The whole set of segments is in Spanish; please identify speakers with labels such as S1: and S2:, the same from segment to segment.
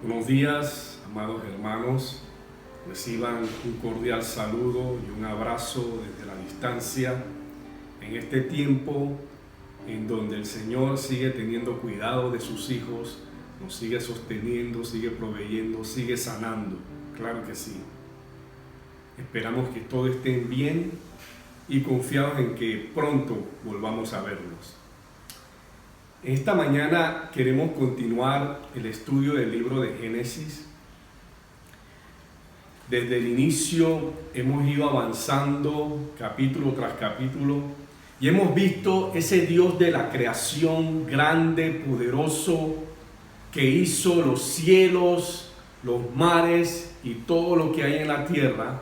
S1: Buenos días, amados hermanos. Reciban un cordial saludo y un abrazo desde la distancia en este tiempo en donde el Señor sigue teniendo cuidado de sus hijos, nos sigue sosteniendo, sigue proveyendo, sigue sanando. Claro que sí. Esperamos que todos estén bien y confiados en que pronto volvamos a verlos. Esta mañana queremos continuar el estudio del libro de Génesis. Desde el inicio hemos ido avanzando capítulo tras capítulo y hemos visto ese Dios de la creación grande, poderoso, que hizo los cielos, los mares y todo lo que hay en la tierra,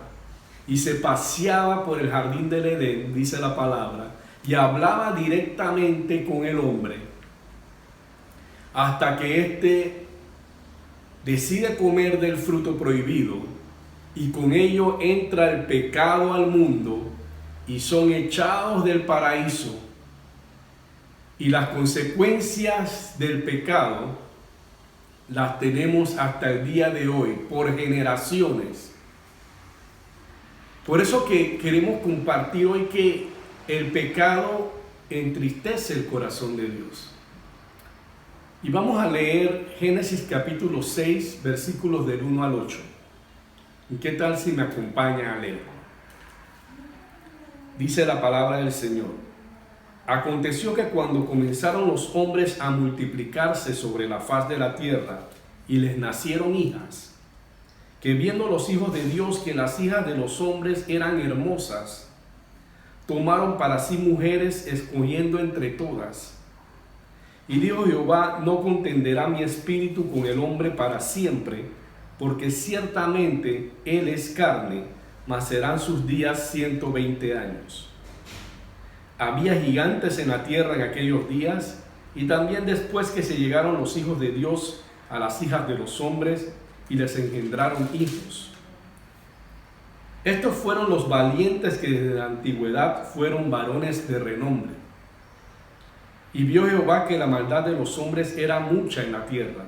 S1: y se paseaba por el jardín del Edén, dice la palabra, y hablaba directamente con el hombre, hasta que éste decide comer del fruto prohibido, y con ello entra el pecado al mundo, y son echados del paraíso. Y las consecuencias del pecado las tenemos hasta el día de hoy, por generaciones. Por eso que queremos compartir hoy que el pecado entristece el corazón de Dios. Y vamos a leer Génesis capítulo 6, versículos del 1 al 8. ¿Y qué tal si me acompaña a leer? Dice la palabra del Señor: Aconteció que cuando comenzaron los hombres a multiplicarse sobre la faz de la tierra, y les nacieron hijas, que viendo los hijos de Dios que las hijas de los hombres eran hermosas, tomaron para sí mujeres, escogiendo entre todas. Y dijo Jehová: no contenderá mi espíritu con el hombre para siempre, porque ciertamente él es carne, mas serán sus días 120 años. Había gigantes en la tierra en aquellos días, y también después que se llegaron los hijos de Dios a las hijas de los hombres, y les engendraron hijos. Estos fueron los valientes que desde la antigüedad fueron varones de renombre. Y vio Jehová que la maldad de los hombres era mucha en la tierra,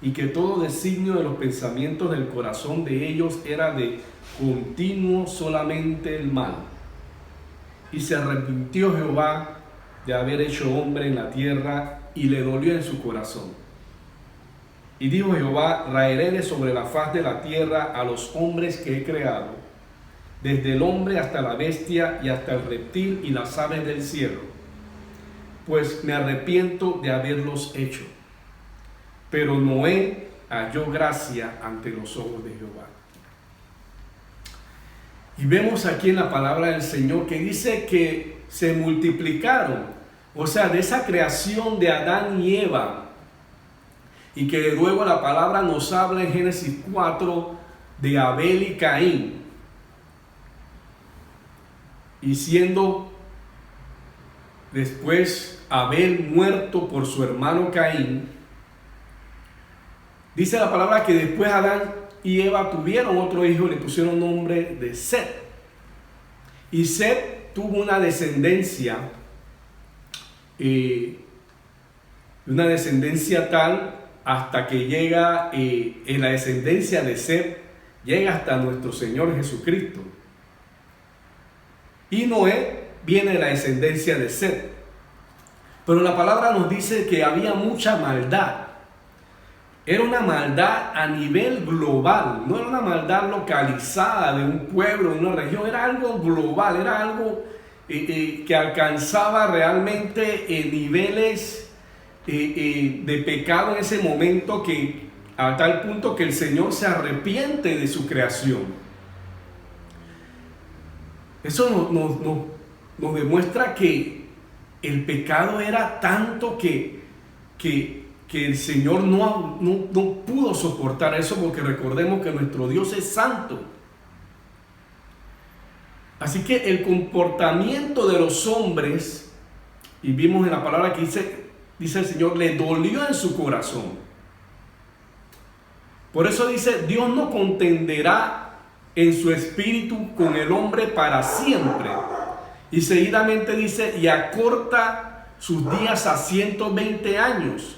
S1: y que todo designio de los pensamientos del corazón de ellos era de continuo solamente el mal. Y se arrepintió Jehová de haber hecho hombre en la tierra, y le dolió en su corazón. Y dijo Jehová: raeré de sobre la faz de la tierra a los hombres que he creado, desde el hombre hasta la bestia y hasta el reptil y las aves del cielo, pues me arrepiento de haberlos hecho. Pero Noé halló gracia ante los ojos de Jehová. Y vemos aquí en la palabra del Señor que dice que se multiplicaron, o sea, de esa creación de Adán y Eva, y que luego la palabra nos habla en Génesis 4 de Abel y Caín, y siendo después Abel muerto por su hermano Caín, dice la palabra que después Adán y Eva tuvieron otro hijo y le pusieron nombre de Set. Y Set tuvo una descendencia tal hasta que llega en la descendencia de Set, llega hasta nuestro Señor Jesucristo. Y Noé viene de la descendencia de Set. Pero la palabra nos dice que había mucha maldad. Era una maldad a nivel global, no era una maldad localizada de un pueblo, de una región, era algo global, era algo que alcanzaba realmente niveles de pecado en ese momento, que a tal punto que el Señor se arrepiente de su creación. Eso nos demuestra que el pecado era tanto que el Señor no pudo soportar eso, porque recordemos que nuestro Dios es santo. Así que el comportamiento de los hombres, y vimos en la palabra que dice el Señor, le dolió en su corazón. Por eso dice: Dios no contenderá en su espíritu con el hombre para siempre. Y seguidamente dice: y acorta sus días a 120 años.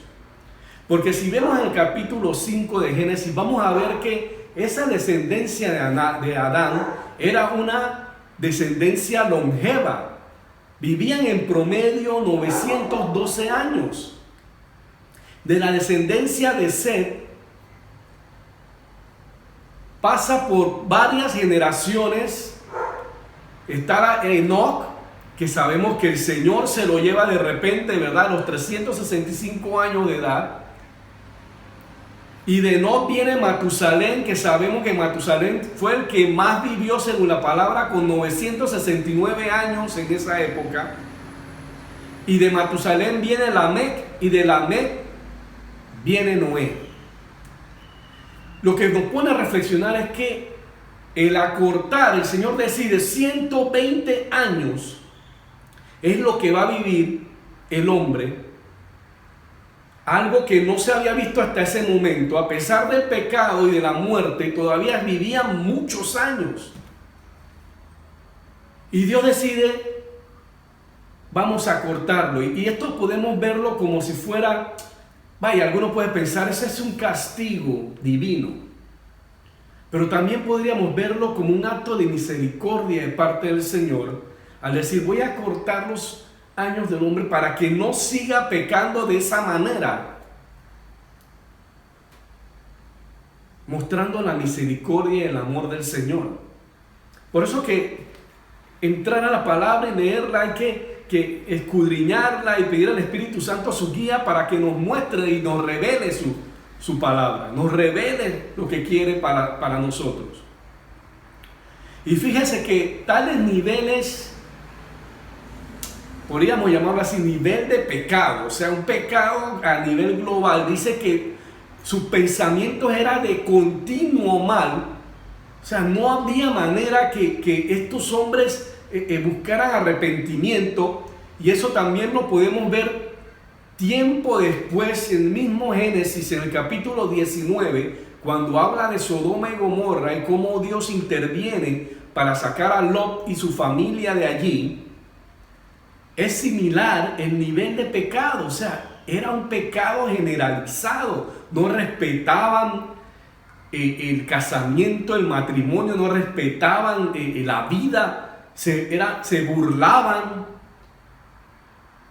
S1: Porque si vemos en el capítulo 5 de Génesis, vamos a ver que esa descendencia de Adán era una descendencia longeva. Vivían en promedio 912 años. De la descendencia de Set pasa por varias generaciones. Está Enoc, que sabemos que el Señor se lo lleva de repente, ¿verdad? A los 365 años de edad. Y de Enoc viene Matusalén, que sabemos que Matusalén fue el que más vivió según la palabra, con 969 años en esa época. Y de Matusalén viene Lamec, y de Lamec viene Noé. Lo que nos pone a reflexionar es que el acortar, el Señor decide 120 años es lo que va a vivir el hombre. Algo que no se había visto hasta ese momento. A pesar del pecado y de la muerte, todavía vivían muchos años. Y Dios decide, vamos a cortarlo. Y esto podemos verlo como si fuera, vaya, algunos pueden pensar, ese es un castigo divino. Pero también podríamos verlo como un acto de misericordia de parte del Señor, al decir, voy a cortar los años del hombre para que no siga pecando de esa manera, mostrando la misericordia y el amor del Señor. Por eso que entrar a la palabra y leerla hay que escudriñarla y pedir al Espíritu Santo su guía para que nos muestre y nos revele su palabra, nos revele lo que quiere para nosotros. Y fíjense que tales niveles, podríamos llamarlo así, nivel de pecado, o sea, un pecado a nivel global. Dice que sus pensamientos eran de continuo mal. O sea, no había manera que estos hombres buscaran arrepentimiento. Y eso también lo podemos ver tiempo después, en el mismo Génesis, en el capítulo 19, cuando habla de Sodoma y Gomorra y cómo Dios interviene para sacar a Lot y su familia de allí. Es similar el nivel de pecado, o sea, era un pecado generalizado. No respetaban el casamiento, el matrimonio, no respetaban la vida, se burlaban,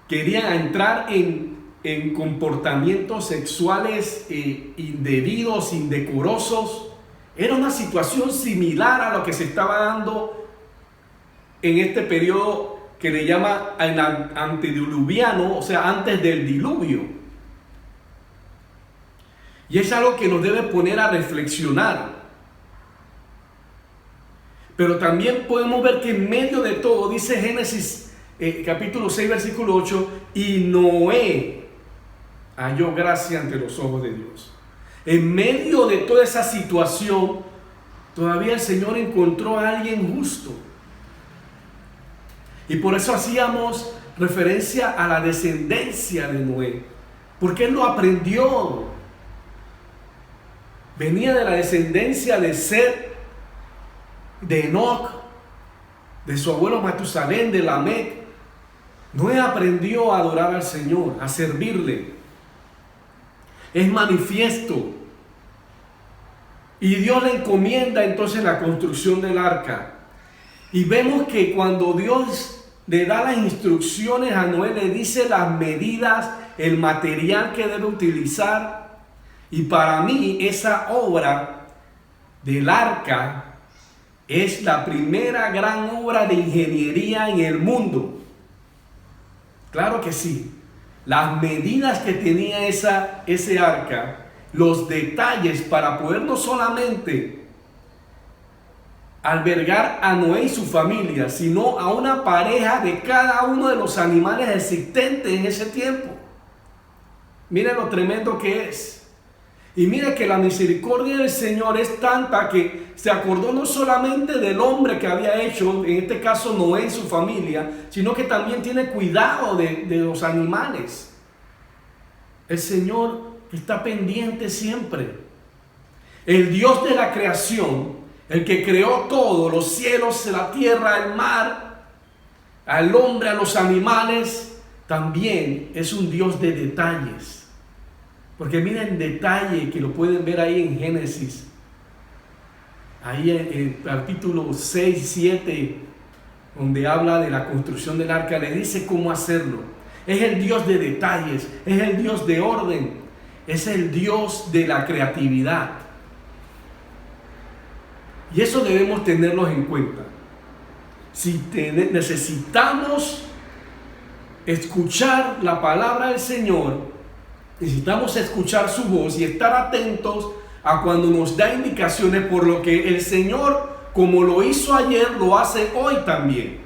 S1: querían entrar en comportamientos sexuales indebidos, indecorosos. Era una situación similar a lo que se estaba dando en este periodo que le llama antediluviano, o sea, antes del diluvio. Y es algo que nos debe poner a reflexionar. Pero también podemos ver que en medio de todo, dice Génesis capítulo 6, versículo 8, y Noé halló gracia ante los ojos de Dios. En medio de toda esa situación, todavía el Señor encontró a alguien justo. Y por eso hacíamos referencia a la descendencia de Noé, porque él lo aprendió. Venía de la descendencia de Set, de Enoc, de su abuelo Matusalén, de Lamec. Noé aprendió a adorar al Señor, a servirle. Es manifiesto. Y Dios le encomienda entonces la construcción del arca. Y vemos que cuando Dios le da las instrucciones a Noé, le dice las medidas, el material que debe utilizar. Y para mí esa obra del arca es la primera gran obra de ingeniería en el mundo. Claro que sí. Las medidas que tenía ese arca, los detalles para poder no solamente albergar a Noé y su familia, sino a una pareja de cada uno de los animales existentes en ese tiempo. Miren lo tremendo que es. Y mire que la misericordia del Señor es tanta que se acordó no solamente del hombre que había hecho, en este caso Noé y su familia, sino que también tiene cuidado de los animales. El Señor está pendiente siempre. El Dios de la creación, el que creó todo, los cielos, la tierra, el mar, al hombre, a los animales, también es un Dios de detalles. Porque miren detalle que lo pueden ver ahí en Génesis. Ahí en el capítulo 6, 7, donde habla de la construcción del arca, le dice cómo hacerlo. Es el Dios de detalles, es el Dios de orden, es el Dios de la creatividad. Y eso debemos tenerlos en cuenta. Si necesitamos escuchar la palabra del Señor, necesitamos escuchar su voz y estar atentos a cuando nos da indicaciones, por lo que el Señor, como lo hizo ayer, lo hace hoy también.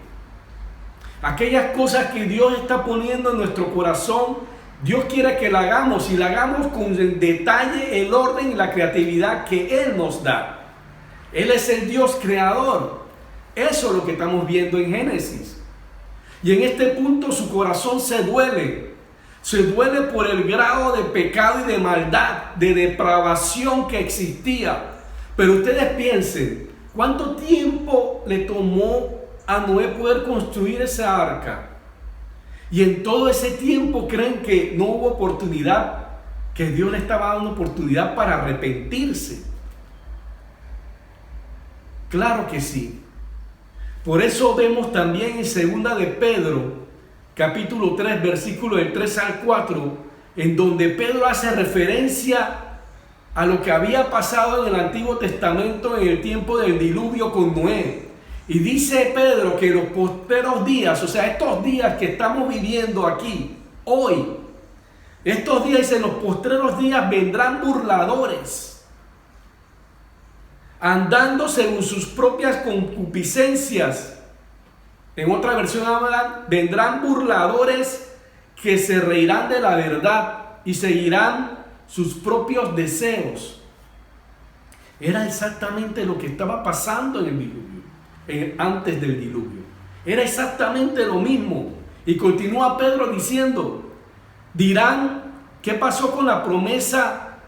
S1: Aquellas cosas que Dios está poniendo en nuestro corazón, Dios quiere que la hagamos, y la hagamos con el detalle, el orden y la creatividad que Él nos da. Él es el Dios creador. Eso es lo que estamos viendo en Génesis. Y en este punto su corazón se duele. Se duele por el grado de pecado y de maldad, de depravación que existía. Pero ustedes piensen, ¿cuánto tiempo le tomó a Noé poder construir esa arca? Y en todo ese tiempo creen que no hubo oportunidad, que Dios le estaba dando oportunidad para arrepentirse. Claro que sí. Por eso vemos también en segunda de Pedro, capítulo 3, versículos del 3 al 4, en donde Pedro hace referencia a lo que había pasado en el Antiguo Testamento en el tiempo del diluvio con Noé. Y dice Pedro que los postreros días, o sea, estos días que estamos viviendo aquí, hoy, estos días, en los postreros días vendrán burladores, andando según sus propias concupiscencias. En otra versión hablan, vendrán burladores que se reirán de la verdad y seguirán sus propios deseos. Era exactamente lo que estaba pasando en el diluvio, antes del diluvio. Era exactamente lo mismo. Y continúa Pedro diciendo, dirán, ¿qué pasó con la promesa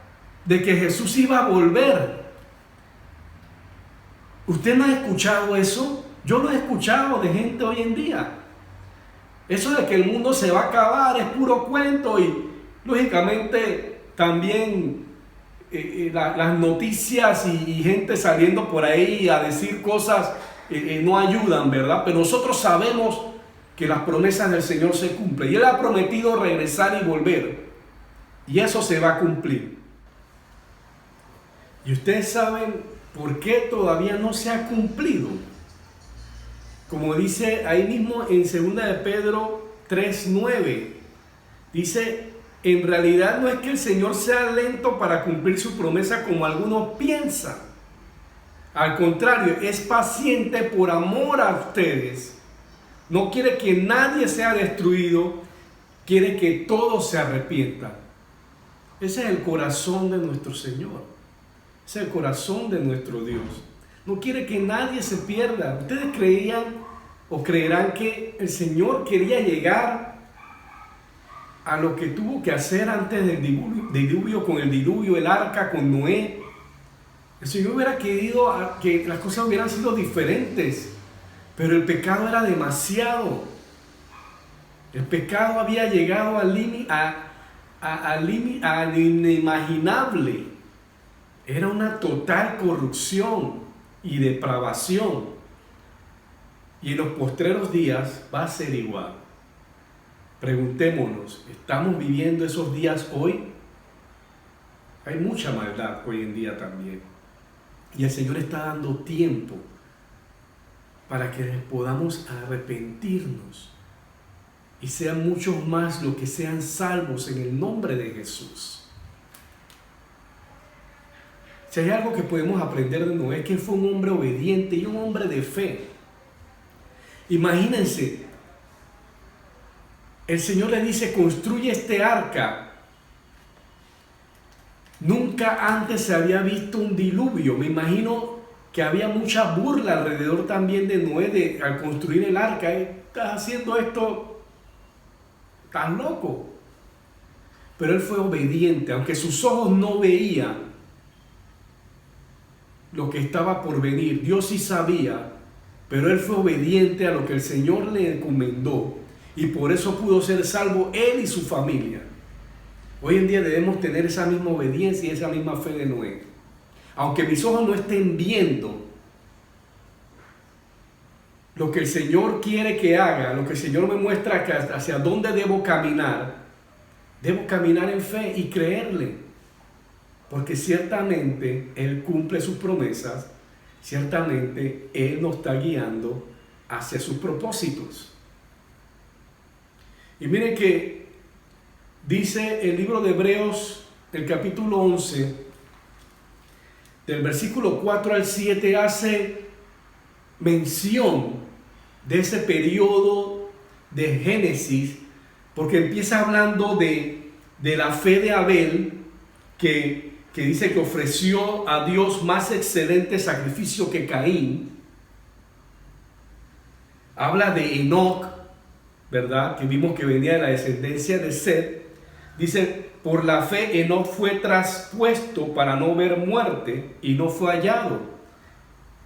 S1: de que Jesús iba a volver? ¿Usted no ha escuchado eso? Yo lo he escuchado de gente hoy en día. Eso de que el mundo se va a acabar es puro cuento, y lógicamente también las noticias y gente saliendo por ahí a decir cosas no ayudan, ¿verdad? Pero nosotros sabemos que las promesas del Señor se cumplen, y Él ha prometido regresar y volver, y eso se va a cumplir. Y ustedes saben ¿por qué todavía no se ha cumplido? Como dice ahí mismo en 2 de Pedro 3:9, dice, en realidad no es que el Señor sea lento para cumplir su promesa como algunos piensan. Al contrario, es paciente por amor a ustedes. No quiere que nadie sea destruido, quiere que todos se arrepientan. Ese es el corazón de nuestro Señor. Es el corazón de nuestro Dios. No quiere que nadie se pierda. Ustedes creían o creerán que el Señor quería llegar a lo que tuvo que hacer antes del diluvio, con el diluvio, el arca, con Noé. El Señor hubiera querido que las cosas hubieran sido diferentes, pero el pecado era demasiado. El pecado había llegado al inimaginable. Era una total corrupción y depravación. Y en los postreros días va a ser igual. Preguntémonos, ¿estamos viviendo esos días hoy? Hay mucha maldad hoy en día también. Y el Señor está dando tiempo para que podamos arrepentirnos. Y sean muchos más los que sean salvos en el nombre de Jesús. Si hay algo que podemos aprender de Noé, es que fue un hombre obediente y un hombre de fe. Imagínense, el Señor le dice, construye este arca. Nunca antes se había visto un diluvio. Me imagino que había mucha burla alrededor también de Noé al construir el arca. ¿Estás haciendo esto tan loco? Pero él fue obediente, aunque sus ojos no veían lo que estaba por venir. Dios sí sabía, pero él fue obediente a lo que el Señor le encomendó, y por eso pudo ser salvo él y su familia. Hoy en día debemos tener esa misma obediencia y esa misma fe de Noé. Aunque mis ojos no estén viendo lo que el Señor quiere que haga, lo que el Señor me muestra hacia dónde debo caminar en fe y creerle. Porque ciertamente Él cumple sus promesas, ciertamente Él nos está guiando hacia sus propósitos. Y miren que dice el libro de Hebreos, el capítulo 11, del versículo 4 al 7, hace mención de ese periodo de Génesis, porque empieza hablando de la fe de Abel, que dice que ofreció a Dios más excelente sacrificio que Caín. Habla de Enoc, ¿verdad? Que vimos que venía de la descendencia de Set. Dice, por la fe Enoc fue traspuesto para no ver muerte y no fue hallado.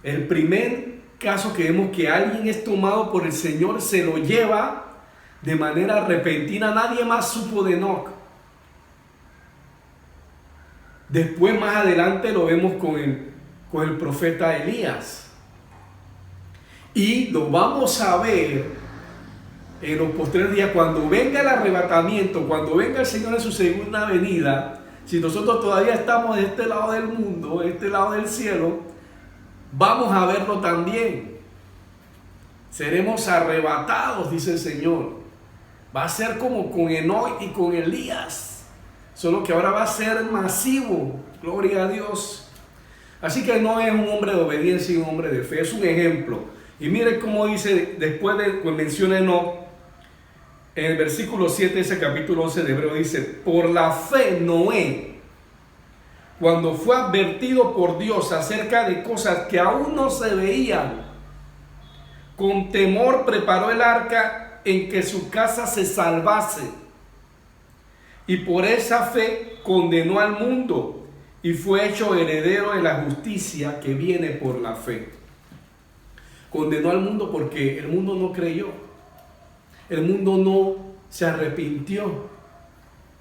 S1: El primer caso que vemos que alguien es tomado por el Señor, se lo lleva de manera repentina. Nadie más supo de Enoc. Después, más adelante, lo vemos con el profeta Elías. Y lo vamos a ver en los posteriores días, cuando venga el arrebatamiento, cuando venga el Señor en su segunda venida. Si nosotros todavía estamos de este lado del mundo, de este lado del cielo, vamos a verlo también. Seremos arrebatados, dice el Señor. Va a ser como con Enoc y con Elías. Solo que ahora va a ser masivo. Gloria a Dios. Así que no es un hombre de obediencia y un hombre de fe. Es un ejemplo. Y mire cómo dice, después de que menciona Enoc, en el versículo 7 de ese capítulo 11 de Hebreo, dice: por la fe Noé, cuando fue advertido por Dios acerca de cosas que aún no se veían, con temor preparó el arca en que su casa se salvase. Y por esa fe condenó al mundo y fue hecho heredero de la justicia que viene por la fe. Condenó al mundo porque el mundo no creyó. El mundo no se arrepintió.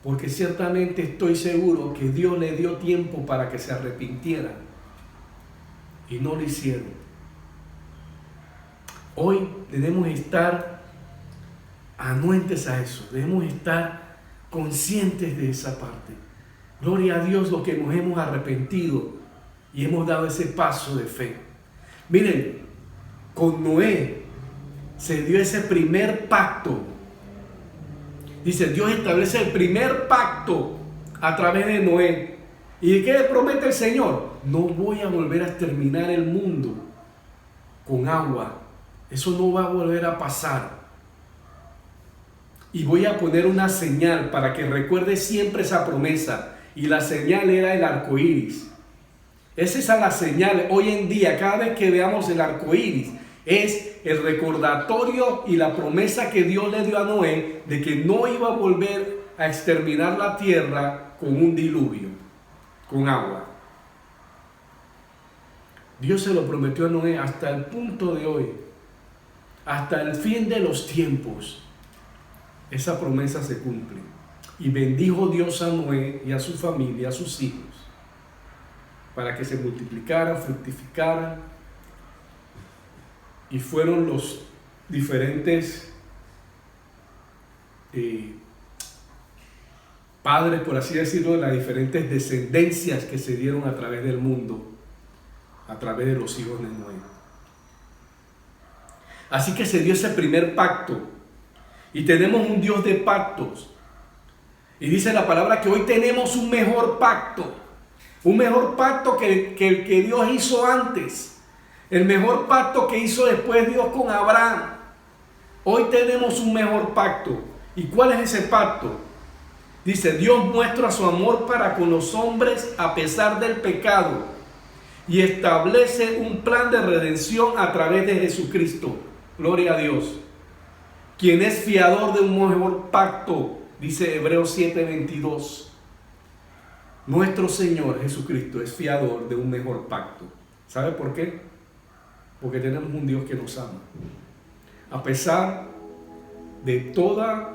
S1: Porque ciertamente estoy seguro que Dios le dio tiempo para que se arrepintieran. Y no lo hicieron. Hoy debemos estar anuentes a eso. Debemos estar conscientes de esa parte. Gloria a Dios, los que nos hemos arrepentido y hemos dado ese paso de fe. Miren, con Noé se dio ese primer pacto. Dice, Dios establece el primer pacto a través de Noé. ¿Y qué le promete el Señor? No voy a volver a exterminar el mundo con agua. Eso no va a volver a pasar. Y voy a poner una señal para que recuerde siempre esa promesa. Y la señal era el arco iris. Esa es la señal. Hoy en día, cada vez que veamos el arco iris, es el recordatorio y la promesa que Dios le dio a Noé de que no iba a volver a exterminar la tierra con un diluvio, con agua. Dios se lo prometió a Noé hasta el punto de hoy, hasta el fin de los tiempos. Esa promesa se cumple. Y bendijo Dios a Noé y a su familia, a sus hijos, para que se multiplicaran, fructificaran. Y fueron los diferentes padres, por así decirlo, de las diferentes descendencias que se dieron a través del mundo, a través de los hijos de Noé. Así que se dio ese primer pacto. Y tenemos un Dios de pactos. Y dice la palabra que hoy tenemos un mejor pacto. Un mejor pacto que el que Dios hizo antes. El mejor pacto que hizo después Dios con Abraham. Hoy tenemos un mejor pacto. ¿Y cuál es ese pacto? Dice, Dios muestra su amor para con los hombres a pesar del pecado. Y establece un plan de redención a través de Jesucristo. Gloria a Dios. Quien es fiador de un mejor pacto, dice Hebreos 7:22. Nuestro Señor Jesucristo es fiador de un mejor pacto. ¿Sabe por qué? Porque tenemos un Dios que nos ama. A pesar de toda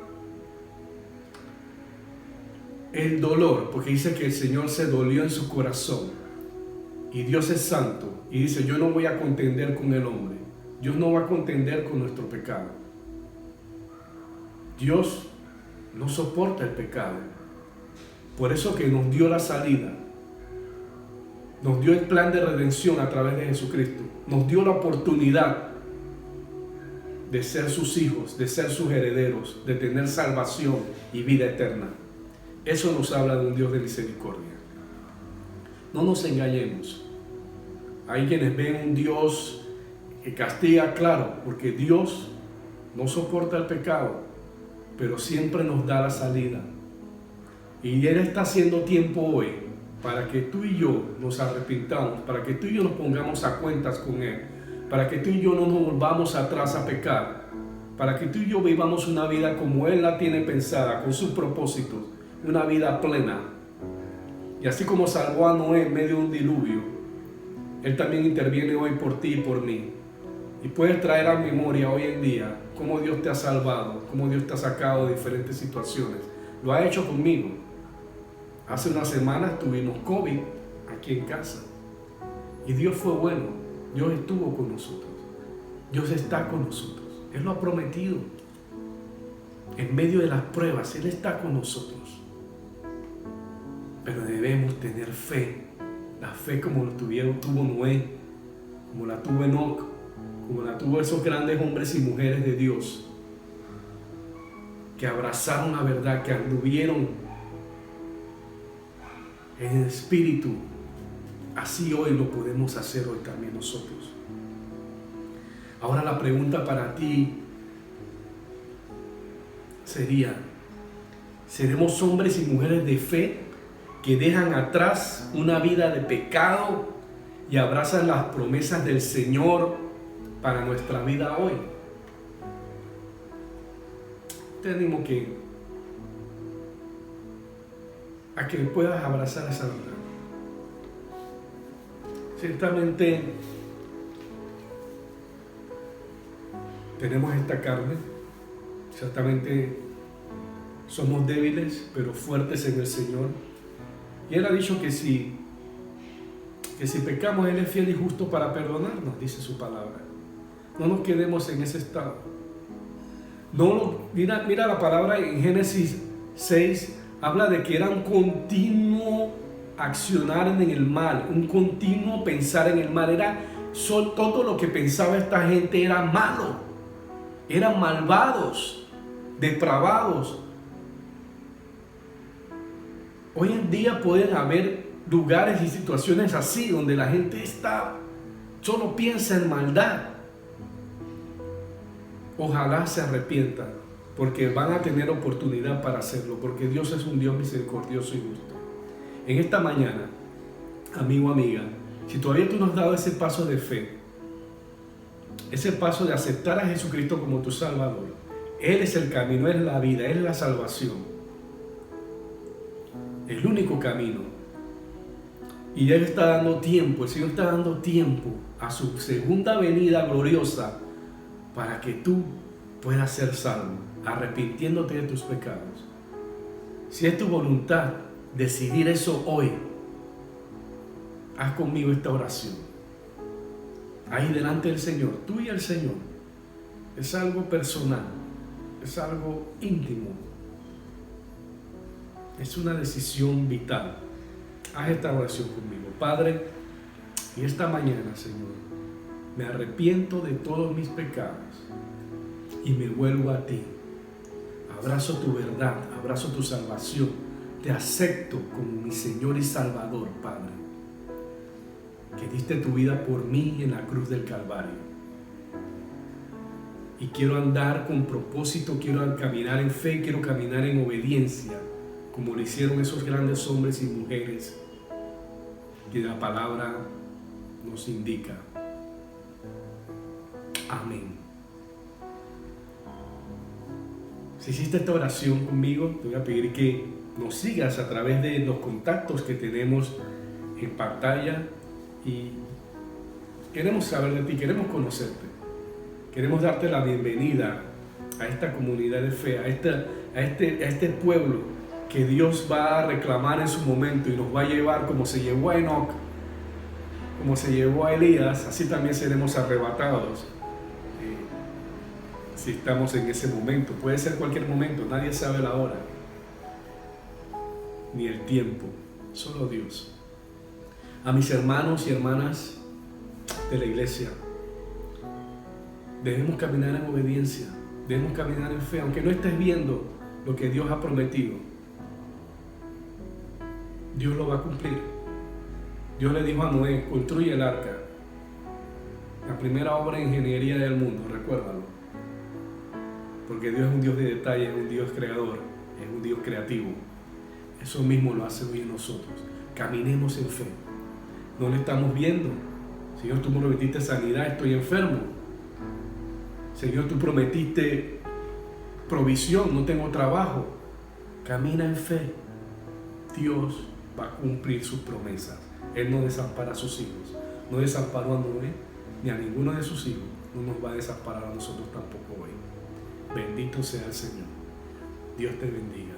S1: el dolor, porque dice que el Señor se dolió en su corazón. Y Dios es santo. Y dice, yo no voy a contender con el hombre. Dios no va a contender con nuestro pecado. Dios no soporta el pecado. Por eso que nos dio la salida. Nos dio el plan de redención a través de Jesucristo. Nos dio la oportunidad de ser sus hijos, de ser sus herederos, de tener salvación y vida eterna. Eso nos habla de un Dios de misericordia. No nos engañemos. Hay quienes ven un Dios que castiga, claro, porque Dios no soporta el pecado, pero siempre nos da la salida. Y Él está haciendo tiempo hoy para que tú y yo nos arrepintamos, para que tú y yo nos pongamos a cuentas con Él, para que tú y yo no nos volvamos atrás a pecar, para que tú y yo vivamos una vida como Él la tiene pensada, con sus propósitos, una vida plena. Y así como salvó a Noé en medio de un diluvio, Él también interviene hoy por ti y por mí. Y puedes traer a memoria hoy en día cómo Dios te ha salvado, cómo Dios te ha sacado de diferentes situaciones. Lo ha hecho conmigo. Hace unas semanas tuvimos COVID aquí en casa. Y Dios fue bueno. Dios estuvo con nosotros. Dios está con nosotros. Él lo ha prometido. En medio de las pruebas, Él está con nosotros. Pero debemos tener fe. La fe como lo tuvo Noé, como la tuvo Enoc, como la tuvo esos grandes hombres y mujeres de Dios, que abrazaron la verdad, que anduvieron en el Espíritu. Así hoy lo podemos hacer hoy también nosotros. Ahora la pregunta para ti sería, ¿seremos hombres y mujeres de fe que dejan atrás una vida de pecado y abrazan las promesas del Señor para nuestra vida hoy? Te animo a que puedas abrazar esa verdad. Ciertamente tenemos esta carne, ciertamente somos débiles pero fuertes en el Señor. Y Él ha dicho que si pecamos, Él es fiel y justo para perdonarnos, dice su palabra. No nos quedemos en ese estado. Mira la palabra en Génesis 6, habla de que era un continuo accionar en el mal, un continuo pensar en el mal. Todo lo que pensaba esta gente era malo. Eran malvados, depravados. Hoy en día pueden haber lugares y situaciones así, donde la gente solo piensa en maldad. Ojalá se arrepientan, porque van a tener oportunidad para hacerlo, porque Dios es un Dios misericordioso y justo. En esta mañana, amigo, amiga, si todavía tú no has dado ese paso de fe, ese paso de aceptar a Jesucristo como tu Salvador, Él es el camino, Él es la vida, Él es la salvación. El único camino. Y Él está dando tiempo, el Señor está dando tiempo a su segunda venida gloriosa para que tú puedas ser salvo, arrepintiéndote de tus pecados. Si es tu voluntad decidir eso hoy, haz conmigo esta oración. Ahí delante del Señor, tú y el Señor. Es algo personal, es algo íntimo. Es una decisión vital. Haz esta oración conmigo. Padre, y esta mañana, Señor, me arrepiento de todos mis pecados y me vuelvo a ti. Abrazo tu verdad, abrazo tu salvación. Te acepto como mi Señor y Salvador, Padre, que diste tu vida por mí en la cruz del Calvario. Y quiero andar con propósito, quiero caminar en fe, quiero caminar en obediencia, como lo hicieron esos grandes hombres y mujeres que la palabra nos indica. Amén. Si hiciste esta oración conmigo, te voy a pedir que nos sigas a través de los contactos que tenemos en pantalla y queremos saber de ti, queremos conocerte, queremos darte la bienvenida a esta comunidad de fe, a este pueblo que Dios va a reclamar en su momento y nos va a llevar como se llevó a Enoc, como se llevó a Elías, así también seremos arrebatados si estamos en ese momento. Puede ser cualquier momento, nadie sabe la hora ni el tiempo, solo Dios. A mis hermanos y hermanas de la iglesia, debemos caminar en obediencia, debemos caminar en fe, aunque no estés viendo lo que Dios ha prometido. Dios lo va a cumplir. Dios le dijo a Noé: construye el arca, la primera obra de ingeniería del mundo, recuérdalo, porque Dios es un Dios de detalle, es un Dios creador, es un Dios creativo. Eso mismo lo hace hoy en nosotros. Caminemos en fe. No lo estamos viendo. Señor, tú me prometiste sanidad, estoy enfermo. Señor, tú prometiste provisión, no tengo trabajo. Camina en fe. Dios va a cumplir sus promesas. Él no desampara a sus hijos. No desamparó a Noé ni a ninguno de sus hijos. No nos va a desamparar a nosotros tampoco hoy. Bendito sea el Señor. Dios te bendiga.